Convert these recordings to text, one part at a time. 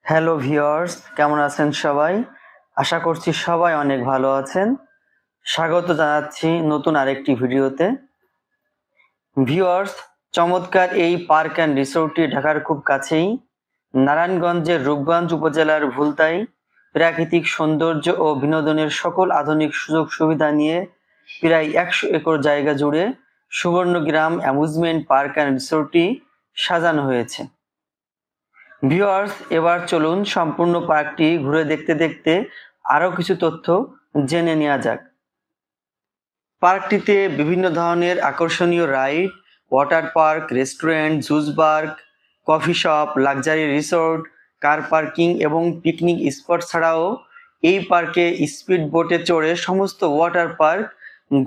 Hello viewers, কেমন আছেন সবাই? আশা করছি সবাই অনেক ভালো আছেন। স্বাগত জানাচ্ছি নতুন আরেকটি ভিডিওতে। ভিউয়ার্স, চমৎকার এই পার্ক অ্যান্ড রিসোর্টটি ঢাকার খুব কাছেই নারায়ণগঞ্জের রূপগঞ্জ উপজেলার ভুলতায় প্রাকৃতিক সৌন্দর্য ও বিনোদনের সকল আধুনিক সুযোগ সুবিধা নিয়ে প্রায় 100 একর জায়গা জুড়ে সুবর্ণগ্রাম অ্যামিউজমেন্ট পার্ক অ্যান্ড রিসোর্টটি সাজানো হয়েছে। ভিউয়ার্স, এবার চলুন সম্পূর্ণ পার্কটি ঘুরে দেখতে দেখতে আরো কিছু তথ্য জেনে নেওয়া যাক। পার্কটিতে বিভিন্ন ধরনের আকর্ষণীয় ride, water park, restaurant, juice bar, coffee shop, luxury resort, car parking এবং পিকনিক স্পট ছাড়াও এই পার্কে স্পিড বোটে চড়ে সমস্ত ওয়াটার পার্ক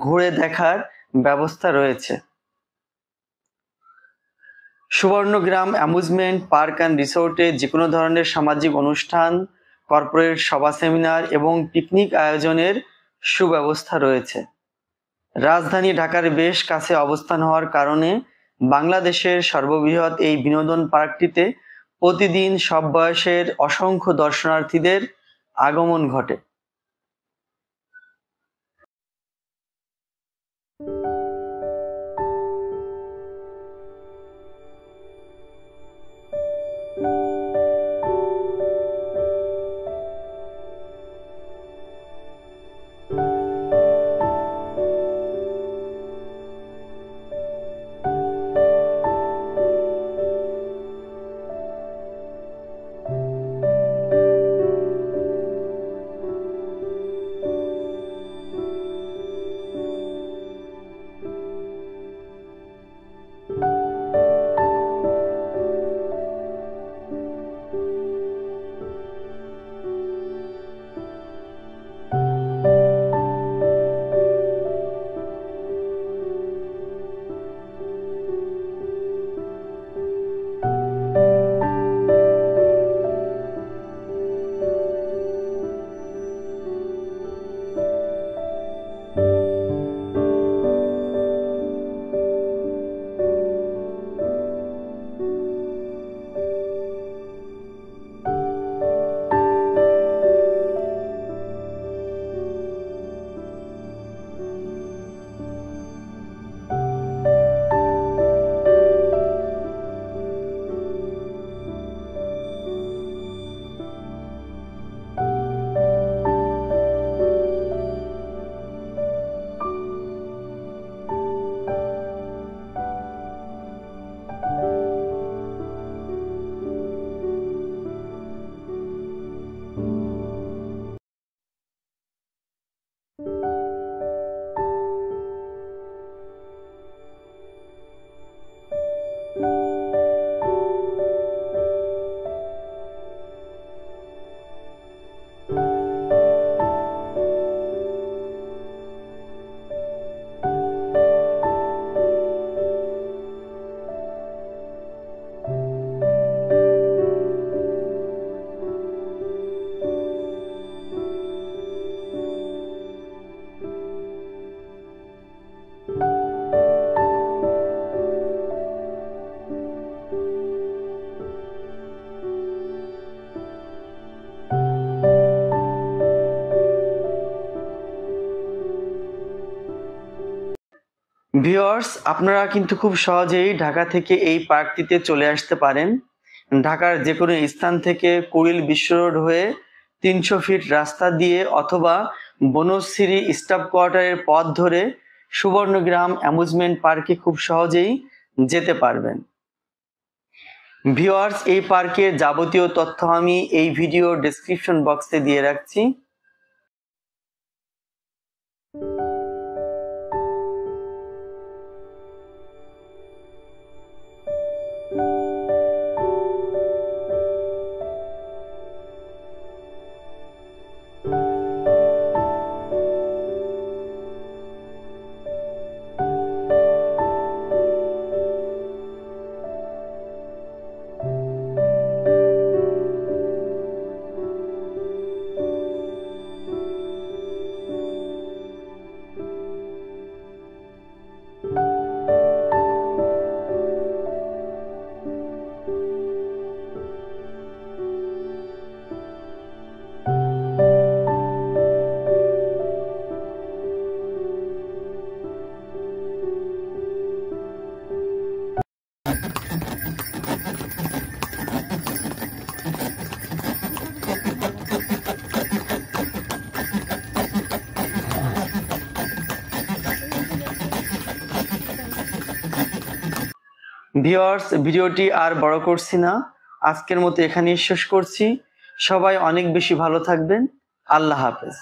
ঘুরে দেখার ব্যবস্থা রয়েছে। সুবর্ণগ্রাম অ্যামিউজমেন্ট পার্ক অ্যান্ড রিসোর্টে যে কোনো ধরনের সামাজিক অনুষ্ঠান, কর্পোরেট সভা, সেমিনার এবং পিকনিক আয়োজনের সুব্যবস্থা রয়েছে। রাজধানী ঢাকার বেশ কাছে অবস্থান হওয়ার কারণে বাংলাদেশের সর্ববৃহৎ এই বিনোদন পার্কটিতে প্রতিদিন সব বয়সের অসংখ্য দর্শনার্থীদের আগমন ঘটে। ভিউয়ার্স, আপনারা কিন্তু খুব সহজেই ঢাকা থেকে এই পার্কটিতে চলে আসতে পারেন। ঢাকার যে কোনো স্থান থেকে কুড়িল বিশ্ব রোড হয়ে 300 ফিট রাস্তা দিয়ে অথবা বনশ্রী স্টাফ কোয়ার্টারের পথ ধরে সুবর্ণগ্রাম অ্যামিউজমেন্ট পার্কে খুব সহজেই যেতে পারবেন। ভিউয়ার্স, এই পার্কের যাবতীয় তথ্য আমি এই ভিডিও ডেসক্রিপশন বক্সে দিয়ে রাখছি। ভিউয়ার্স, ভিডিওটি আর বড় করছি না, আজকের মতো এখানেই শেষ করছি। সবাই অনেক বেশি ভালো থাকবেন। আল্লাহ হাফেজ।